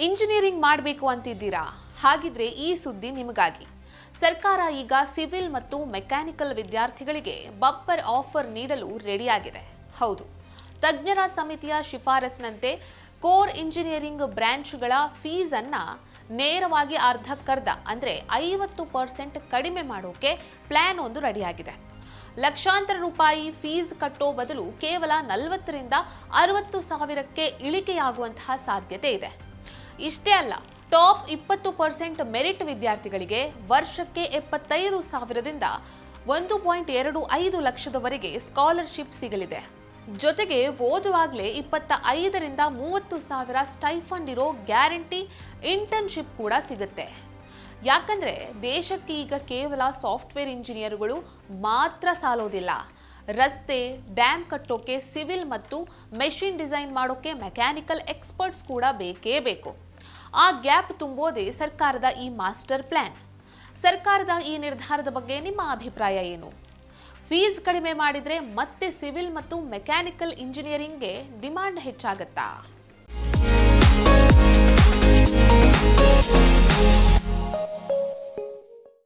Engineering ಮಾಡಬೇಕು ಅಂತಿದ್ದೀರಾ? ಹಾಗಿದ್ರೆ ಈ ಸುದ್ದಿ ನಿಮಗಾಗಿ. ಸರ್ಕಾರ ಈಗ ಸಿವಿಲ್ ಮತ್ತು ಮೆಕ್ಯಾನಿಕಲ್ ವಿದ್ಯಾರ್ಥಿಗಳಿಗೆ ಬಂಪರ್ ಆಫರ್ ನೀಡಲು ರೆಡಿಯಾಗಿದೆ. ಹೌದು, ತಜ್ಞರ ಸಮಿತಿಯ ಶಿಫಾರಸಿನಂತೆ ಕೋರ್ ಇಂಜಿನಿಯರಿಂಗ್ ಬ್ರಾಂಚ್ಗಳ ಫೀಸ್ ಅನ್ನ ನೇರವಾಗಿ ಅರ್ಧಕ್ಕರ್ಧ ಅಂದ್ರೆ 50% ಕಡಿಮೆ ಮಾಡೋಕೆ ಪ್ಲಾನ್ ಒಂದು ರೆಡಿಯಾಗಿದೆ. ಲಕ್ಷಾಂತರ ರೂಪಾಯಿ ಫೀಸ್ ಕಟ್ಟೋ ಬದಲು ಕೇವಲ 40 ರಿಂದ 60 ಸಾವಿರಕ್ಕೆ ಇಳಿಕೆಯಾಗುವಂತಹ ಸಾಧ್ಯತೆ ಇದೆ. ಇಷ್ಟೇ ಅಲ್ಲ, ಟಾಪ್ 20% ಮೆರಿಟ್ ವಿದ್ಯಾರ್ಥಿಗಳಿಗೆ ವರ್ಷಕ್ಕೆ 75 ಸಾವಿರದಿಂದ 1.25 ಲಕ್ಷದವರೆಗೆ ಸ್ಕಾಲರ್ಶಿಪ್ ಸಿಗಲಿದೆ. ಜೊತೆಗೆ ಓದುವಾಗಲೇ 25 ರಿಂದ 30 ಸಾವಿರ ಸ್ಟೈಫಂಡ್ ಇರೋ ಗ್ಯಾರಂಟಿ ಇಂಟರ್ನ್ಶಿಪ್ ಕೂಡ ಸಿಗುತ್ತೆ. ಯಾಕಂದ್ರೆ ದೇಶಕ್ಕೆ ಈಗ ಕೇವಲ ಸಾಫ್ಟ್ವೇರ್ ಇಂಜಿನಿಯರ್ಗಳು ಮಾತ್ರ ಸಾಲೋದಿಲ್ಲ. ರಸ್ತೆ, ಡ್ಯಾಮ್ ಕಟ್ಟೋಕೆ ಸಿವಿಲ್ ಮತ್ತು ಮೆಷಿನ್ ಡಿಸೈನ್ ಮಾಡೋಕೆ ಮೆಕ್ಯಾನಿಕಲ್ ಎಕ್ಸ್ಪರ್ಟ್ಸ್ ಕೂಡ ಬೇಕೇ ಬೇಕು. ಆ ಗ್ಯಾಪ್ ತುಂಬೋದೇ ಸರ್ಕಾರದ ಈ ಮಾಸ್ಟರ್ ಪ್ಲಾನ್. ಸರ್ಕಾರದ ಈ ನಿರ್ಧಾರದ ಬಗ್ಗೆ ನಿಮ್ಮ ಅಭಿಪ್ರಾಯ ಏನು? ಫೀಸ್ ಕಡಿಮೆ ಮಾಡಿದ್ರೆ ಮತ್ತೆ ಸಿವಿಲ್ ಮತ್ತು ಮೆಕ್ಯಾನಿಕಲ್ ಇಂಜಿನಿಯರಿಂಗ್ಗೆ ಡಿಮಾಂಡ್ ಹೆಚ್ಚಾಗತ್ತಾ?